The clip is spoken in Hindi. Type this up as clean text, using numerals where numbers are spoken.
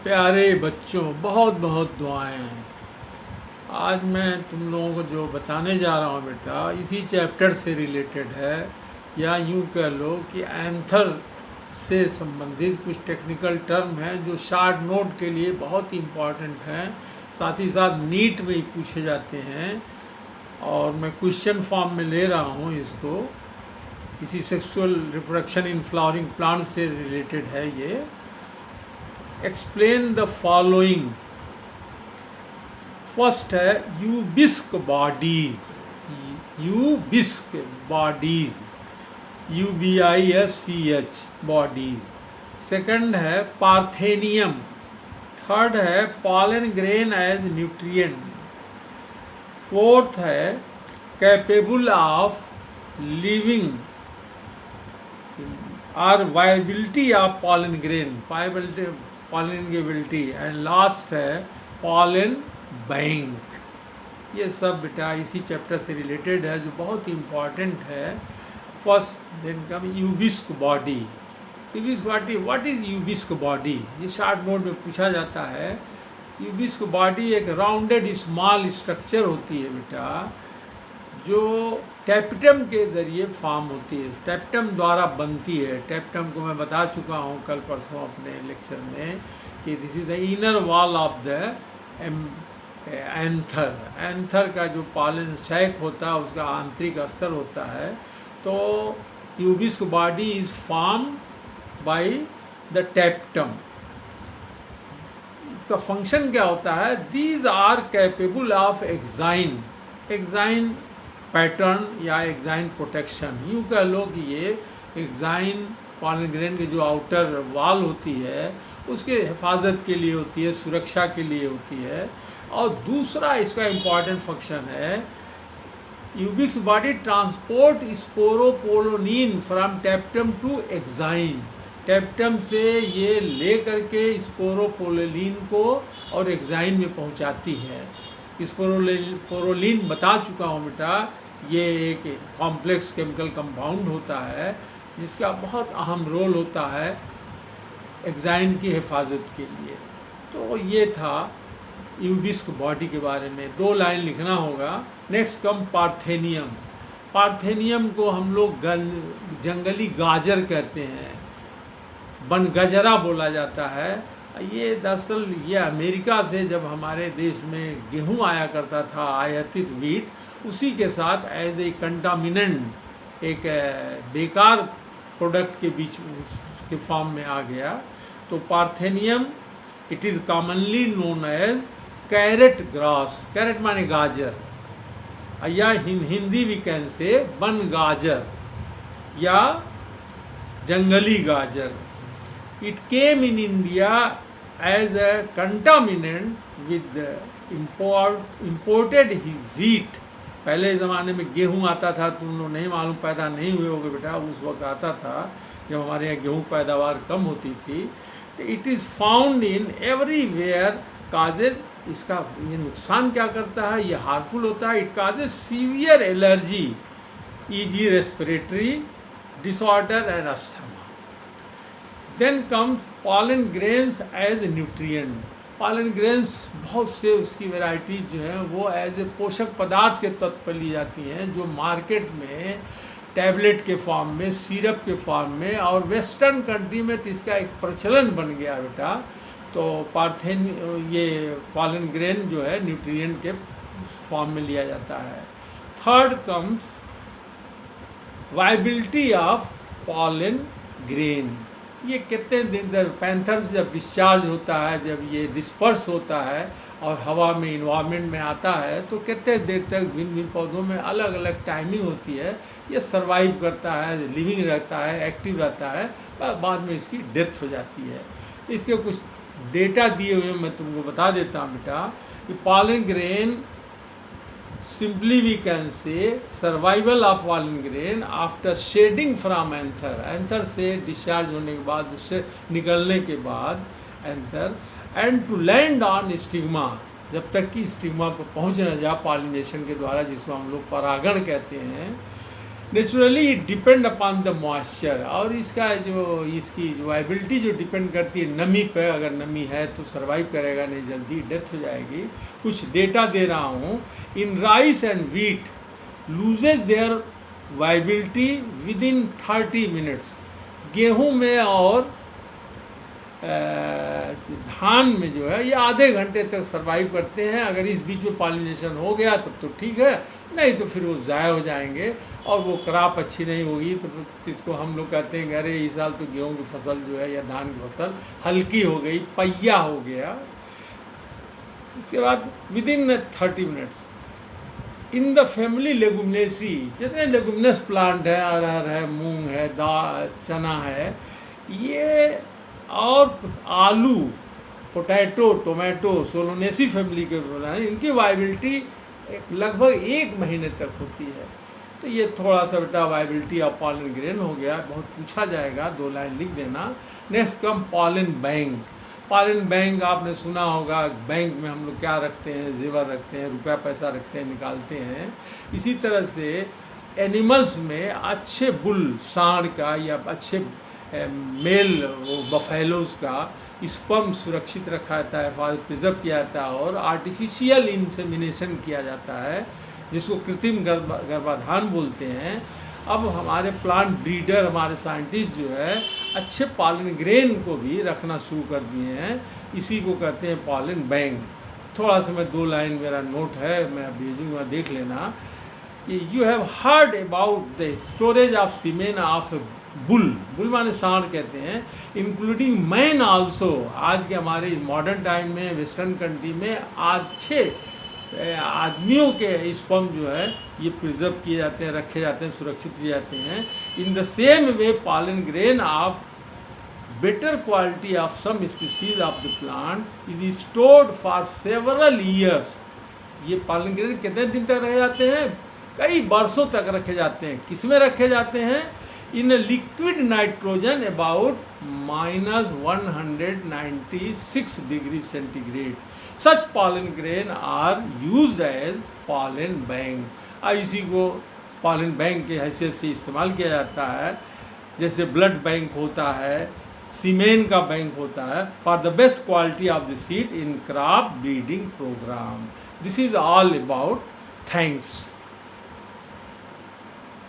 प्यारे बच्चों, बहुत बहुत दुआएं। आज मैं तुम लोगों को जो बताने जा रहा हूँ बेटा, इसी चैप्टर से रिलेटेड है, या यूँ कह लो कि एंथर से संबंधित कुछ टेक्निकल टर्म हैं जो शार्ट नोट के लिए बहुत इम्पॉर्टेंट हैं, साथ ही साथ नीट में ही पूछे जाते हैं। और मैं क्वेश्चन फॉर्म में ले रहा हूँ इसको। इसी sexual reproduction in flowering plant से रिलेटेड है ये। Explain the following. फर्स्ट है Ubisch bodies, Ubisch bodies, UBISCH bodies. Second है पार्थेनियम। थर्ड है pollen grain as nutrient. Fourth है कैपेबल ऑफ लिविंग और viability of pollen grain, pollinability. And last है पॉलन बैंक। ये सब बेटा इसी चैप्टर से रिलेटेड है जो बहुत ही इम्पॉर्टेंट है। First then come Ubisch body. Ubisch body, what is Ubisch body? ये शॉर्ट नोट में पूछा जाता है। यूबिस्क बॉडी एक राउंडेड स्मॉल स्ट्रक्चर होती है बेटा, जो टैप्टम के ज़रिए फॉर्म होती है, टैप्टम द्वारा बनती है। टैप्टम को मैं बता चुका हूँ कल परसों अपने लेक्चर में कि this is the inner wall of the anther. Anther का जो पॉलन सैक होता है उसका आंतरिक अस्तर होता है। तो Ubisch body is form by the tapetum. इसका फंक्शन क्या होता है? These are capable of exine pattern या एक्साइन प्रोटेक्शन। यूँ कह लो कि ये एक्साइन पॉलन ग्रेन की जो आउटर वॉल होती है उसके हिफाजत के लिए होती है, सुरक्षा के लिए होती है। और दूसरा इसका इम्पॉर्टेंट फंक्शन है, यूबिस्क body transport sporopollenin from tapetum to exine. Tapetum से ये ले करके स्पोरोपोलोनिन को और एक्साइन में पहुंचाती है। स्पोरोपोलोनिन बता चुका हूँ बेटा, ये एक कॉम्प्लेक्स केमिकल कंपाउंड होता है जिसका बहुत अहम रोल होता है एक्साइन की हिफाजत के लिए। तो ये था यूबिस्क बॉडी के बारे में। 2 लाइन लिखना होगा। Next come parthenium. पार्थेनियम को हम लोग जंगली गाजर कहते हैं, बनगजरा बोला जाता है। ये दरअसल ये अमेरिका से जब हमारे देश में गेहूं आया करता था, आयातित वीट, उसी के साथ एज ए कंटामिनेंट, एक बेकार प्रोडक्ट के बीच के फॉर्म में आ गया। तो parthenium it is commonly known as carrot grass. Carrot माने गाजर, या हिंदी वी कैन से बन गाजर या जंगली गाजर। It came in India as a contaminant with imported wheat. पहले ज़माने में गेहूं आता था, तुम लोग नहीं मालूम, पैदा नहीं हुए होगे बेटा, उस वक्त आता था जब हमारे यहाँ गेहूं पैदावार कम होती थी। It is found in everywhere, causes. इसका ये नुकसान क्या करता है? ये हार्मफुल होता है। It causes severe allergy, E G respiratory disorder and asthma. Then comes pollen grains as nutrient. Pollen grains बहुत से उसकी वैरायटीज जो हैं वो एज ए पोषक पदार्थ के तौर पर ली जाती हैं, जो मार्केट में टैबलेट के फॉर्म में, सिरप के फॉर्म में, और वेस्टर्न कंट्री में तो इसका एक प्रचलन बन गया बेटा। तो ये पॉलन ग्रेन जो है न्यूट्रिएंट के फॉर्म में लिया जाता है। Third comes viability of pollen grain. ये कितने दिन तक पैंथर से जब डिस्चार्ज होता है, जब ये डिस्पर्स होता है और हवा में, इन्वायरमेंट में आता है, तो कितने देर तक भिन्न भिन्न पौधों में अलग अलग टाइमिंग होती है, ये सर्वाइव करता है, लिविंग रहता है, एक्टिव रहता है, बाद में इसकी डेथ हो जाती है। इसके कुछ डेटा दिए हुए मैं तुमको बता देता हूँ बेटा कि pollen grain, simply we can say survival of pollen grain after shedding from anther. Anther से डिस्चार्ज होने के बाद, उससे निकलने के बाद anther, and to land on stigma, जब तक कि स्टिग्मा पर पहुँच न जाए पॉलिनेशन के द्वारा, जिसको हम लोग परागण कहते हैं। Naturally it depend upon the moisture, और इसकी वाइबिलिटी जो डिपेंड करती है नमी पे, अगर नमी है तो सर्वाइव करेगा, नहीं जल्दी डेथ हो जाएगी। कुछ डेटा दे रहा हूँ। In rice and wheat loses their viability within 30 minutes. गेहूँ में और धान में जो है ये आधे घंटे तक सर्वाइव करते हैं। अगर इस बीच में पॉलिनेशन हो गया तब तो ठीक है, नहीं तो फिर वो ज़ाया हो जाएंगे और वो क्रॉप अच्छी नहीं होगी। तो इसको हम लोग कहते हैं कि अरे इस साल तो गेहूं की फसल जो है या धान की फसल हल्की हो गई, पहिया हो गया। इसके बाद with in 30 minutes in the family Leguminosae, जितने लेगुमिनस प्लांट है, अरहर है, मूंग है, दाल, चना है, ये और आलू, पोटैटो, टोमेटो, सोलोनेसी फैमिली के बनाए, इनकी वाइबिलिटी लगभग 1 महीने तक होती है। तो ये थोड़ा सा बेटा वाइबिलिटी ऑफ पॉलन ग्रेन हो गया, बहुत पूछा जाएगा, 2 लाइन लिख देना। Next come pollen bank. Pollen bank आपने सुना होगा, बैंक में हम लोग क्या रखते हैं, जेवर रखते हैं, रुपया पैसा रखते हैं, निकालते हैं। इसी तरह से एनिमल्स में अच्छे बुल, सांड का या अच्छे मेल बफेलोज का स्पर्म सुरक्षित रखा जाता है, प्रिजर्व किया जाता है और आर्टिफिशियल इंसेमिनेशन किया जाता है, जिसको कृत्रिम गर्भाधान बोलते हैं। अब हमारे प्लांट ब्रीडर, हमारे साइंटिस्ट जो है अच्छे पॉलन ग्रेन को भी रखना शुरू कर दिए हैं। इसी को कहते हैं पॉलन बैंक। थोड़ा सा मैं 2 लाइन मेरा नोट है, मैं भेजूँगा, देख लेना कि you have heard about the storage of semen of bull, bull माने सांड कहते हैं, इंक्लूडिंग मैन आल्सो। आज के हमारे मॉडर्न टाइम में वेस्टर्न कंट्री में अच्छे आदमियों के स्पर्म जो है ये प्रिजर्व किए जाते हैं, रखे जाते हैं, सुरक्षित किए जाते हैं। In the same way pollen grain of better quality of some species of the plant is stored for several years. ये पॉलन ग्रेन कितने दिन तक रखे जाते हैं? कई वर्षों तक रखे जाते हैं। किस में रखे जाते हैं? in a liquid nitrogen about -196 degrees centigrade. Such pollen grain are used as pollen bank. इसी को pollen bank के हैसियत से इस्तेमाल किया जाता है, जैसे ब्लड बैंक होता है, सीमेन का बैंक होता है, for the best quality of the seed in crop breeding program. This is all about. Thanks.